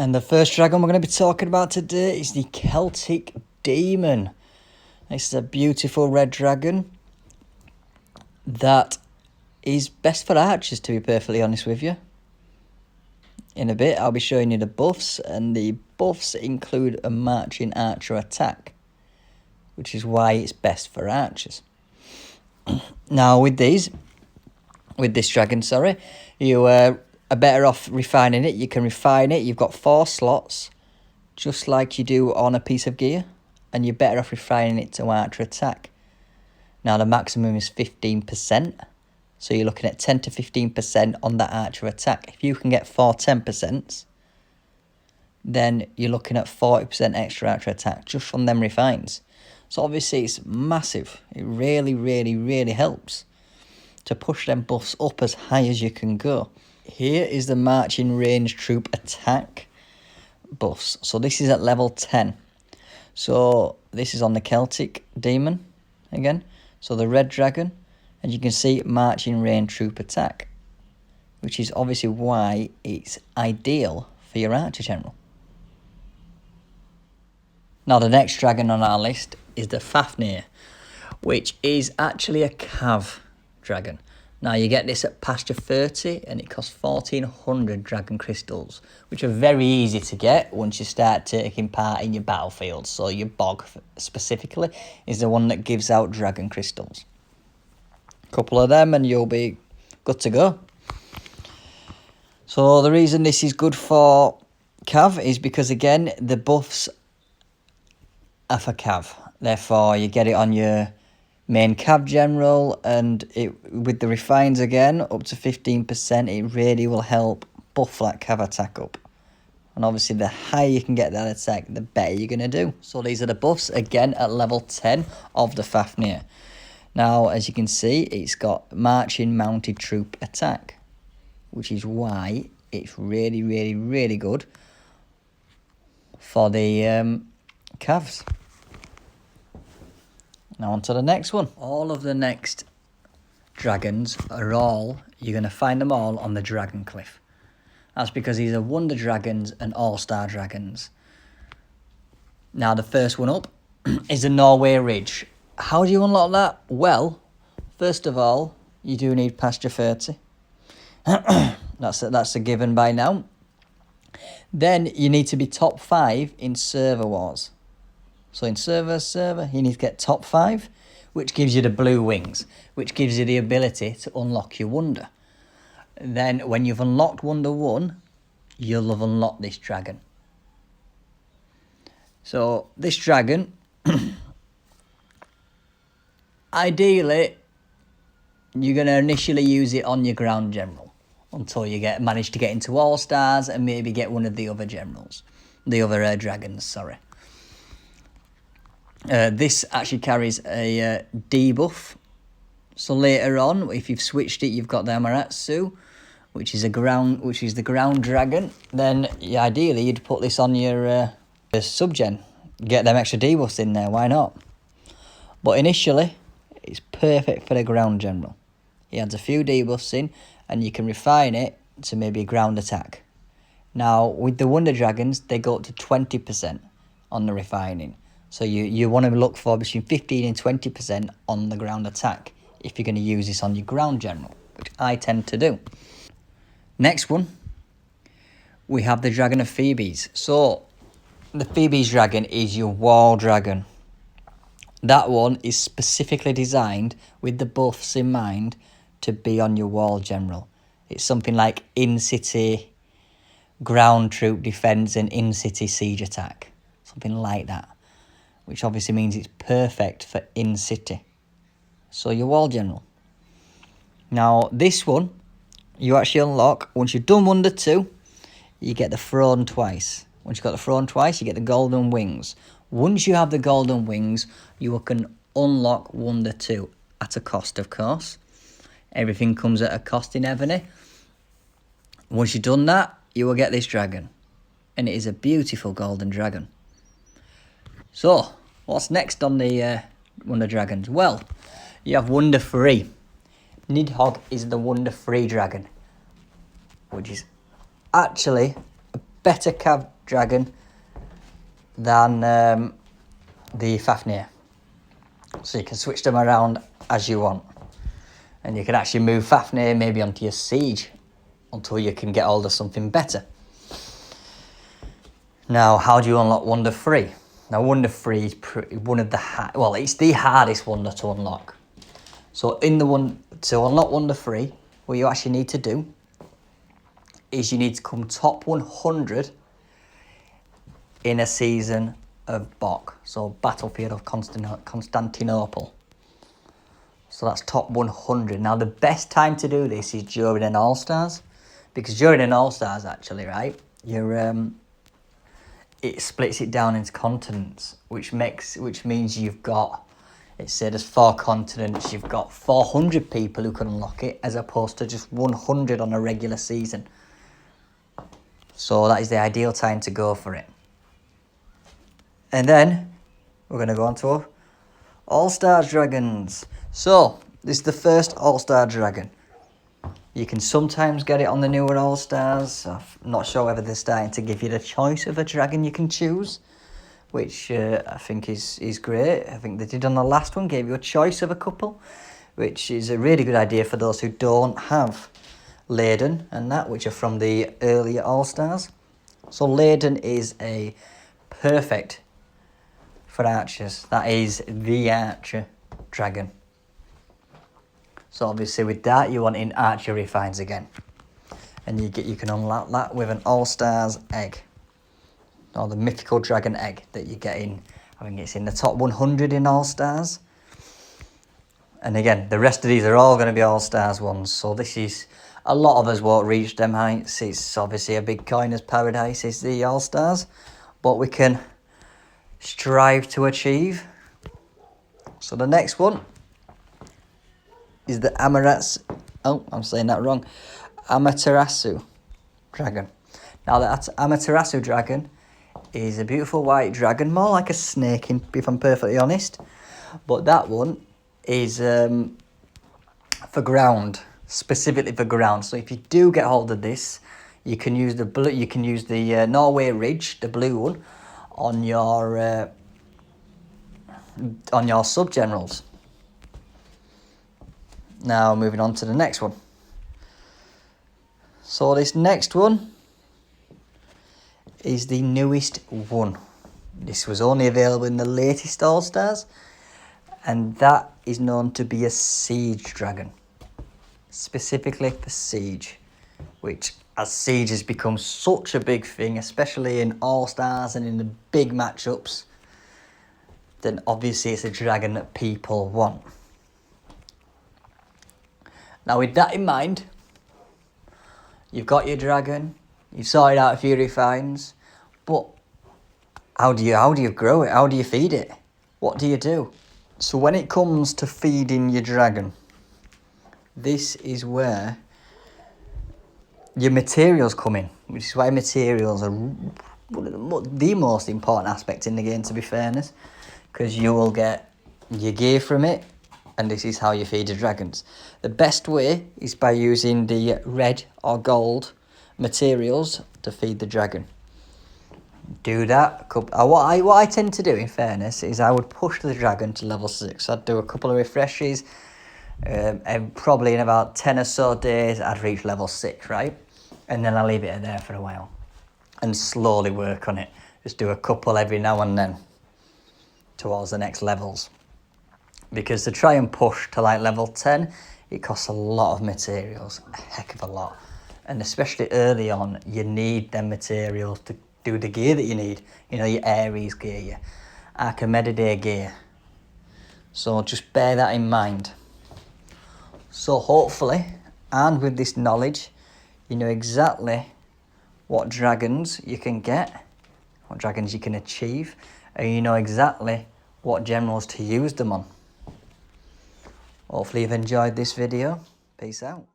And the first dragon we're going to be talking about today is the Celtic Demon. This is a beautiful red dragon that is best for archers, to be perfectly honest with you. In a bit, I'll be showing you the buffs, and the buffs include a marching archer attack, which is why it's best for archers. Now, with this dragon, you are better off refining it. You can refine it. You've got 4 slots, just like you do on a piece of gear, and you're better off refining it to archer attack. Now, the maximum is 15%. So you're looking at 10 to 15% on that archer attack. If you can get 4 10%, then you're looking at 40% extra archer attack just from them refines. So obviously it's massive. It really, really, really helps to push them buffs up as high as you can go. Here is the marching range troop attack buffs. So this is at level 10. So this is on the Celtic Demon again. So the red dragon. And you can see marching range troop attack, which is obviously why it's ideal for your archer general. Now the next dragon on our list is the Fafnir, which is actually a cav dragon. Now you get this at pasture 30 and it costs 1400 dragon crystals, which are very easy to get once you start taking part in your battlefield. So your bog specifically is the one that gives out dragon crystals. Couple of them and you'll be good to go. So the reason this is good for cav is because, again, the buffs are for cav. Therefore, you get it on your main cav general, and with the refines again, up to 15%, it really will help buff that cav attack up. And obviously, the higher you can get that attack, the better you're going to do. So these are the buffs, again, at level 10 of the Fafnir. Now, as you can see, it's got marching mounted troop attack, which is why it's really, really, really good for the calves. Now on to the next one. All of the next dragons you're going to find them all on the Dragon Cliff. That's because these are Wonder Dragons and All-Star Dragons. Now, the first one up is the Norway Ridge. How do you unlock that? Well, first of all, you do need pasture 30. That's a given by now. Then you need to be top 5 in server wars. So in server, you need to get top 5, which gives you the blue wings, which gives you the ability to unlock your wonder. Then when you've unlocked Wonder 1, you'll have unlocked this dragon. So this dragon, ideally, you're going to initially use it on your ground general until you manage to get into All-Stars and maybe get one of the other generals. The other dragons, sorry. This actually carries a debuff. So later on, if you've switched it, you've got the Amaterasu, which is the ground dragon. Then ideally, you'd put this on your sub-gen. Get them extra debuffs in there, why not? But initially, it's perfect for the ground general. He adds a few debuffs in, and you can refine it to maybe a ground attack. Now, with the Wonder Dragons, they go up to 20% on the refining. So you want to look for between 15 and 20% on the ground attack if you're going to use this on your ground general, which I tend to do. Next one, we have the Dragon of Phoebes. So, the Phoebes dragon is your wall dragon. That one is specifically designed with the buffs in mind to be on your wall general. It's something like in-city ground troop defense and in-city siege attack. Something like that. Which obviously means it's perfect for in-city. So your wall general. Now this one, you actually unlock, once you've done Wonder 2, you get the throne twice. Once you've got the throne twice, you get the golden wings. Once you have the golden wings, you can unlock Wonder 2 at a cost, of course. Everything comes at a cost in Evony. Once you've done that, you will get this dragon. And it is a beautiful golden dragon. So, what's next on the Wonder Dragons? Well, you have Wonder 3. Nidhogg is the Wonder 3 dragon, which is actually a better cav dragon than the Fafnir. So you can switch them around as you want. And you can actually move Fafnir maybe onto your siege until you can get hold of something better. Now, how do you unlock Wonder 3? Now, Wonder 3 is one of the it's the hardest wonder to unlock. So to unlock Wonder 3, what you actually need to do is you need to come top 100 in a season of Bok, so Battlefield of Constantinople. So that's top 100. Now, the best time to do this is during an All-Stars, because during an All-Stars, actually, right, it splits it down into continents, which means you've got, it said there's 4 continents, you've got 400 people who can unlock it, as opposed to just 100 on a regular season. So that is the ideal time to go for it. And then we're going to go on to All-Star Dragons. So this is the first All-Star Dragon. You can sometimes get it on the newer All-Stars. I'm not sure whether they're starting to give you the choice of a dragon you can choose, which I think is great. I think they did on the last one, gave you a choice of a couple, which is a really good idea for those who don't have Laden and that, which are from the earlier All-Stars. So Laden is a perfect for archers. That is the archer dragon. So obviously with that, you want in archery finds again. And you can unlock that with an All-Stars egg. Or the mythical dragon egg that you get in. I think it's in the top 100 in All-Stars. And again, the rest of these are all going to be All-Stars ones. So this is, a lot of us won't reach them heights. It's obviously a big coiner's paradise is the All-Stars. But we can strive to achieve. So the next one is the Amaterasu dragon. Now that Amaterasu dragon is a beautiful white dragon, more like a snake if I'm perfectly honest. But that one is for ground, specifically for ground. So if you do get hold of this, you can use the Norway Ridge, the blue one, on your sub-generals. Now moving on to the next one. So this next one is the newest one. This was only available in the latest All-Stars, and that is known to be a siege dragon. Specifically for siege, which as siege has become such a big thing, especially in All-Stars and in the big matchups, then obviously it's a dragon that people want. Now with that in mind, you've got your dragon, you've sorted out a few refines, but how do you grow it? How do you feed it? What do you do? So when it comes to feeding your dragon, this is where your materials come in, which is why materials are the most important aspect in the game, to be fairness, because you will get your gear from it, and this is how you feed your dragons. The best way is by using the red or gold materials to feed the dragon. Do that. What I tend to do, in fairness, is I would push the dragon to level 6. I'd do a couple of refreshes, and probably in about 10 or so days, I'd reach level 6, right? And then I'll leave it there for a while and slowly work on it. Just do a couple every now and then towards the next levels. Because to try and push to like level 10, it costs a lot of materials, a heck of a lot. And especially early on, you need them materials to do the gear that you need. You know, your Ares gear, your Archimedes gear. So just bear that in mind. So hopefully, and with this knowledge, you know exactly what dragons you can get, what dragons you can achieve, and you know exactly what generals to use them on. Hopefully you've enjoyed this video. Peace out.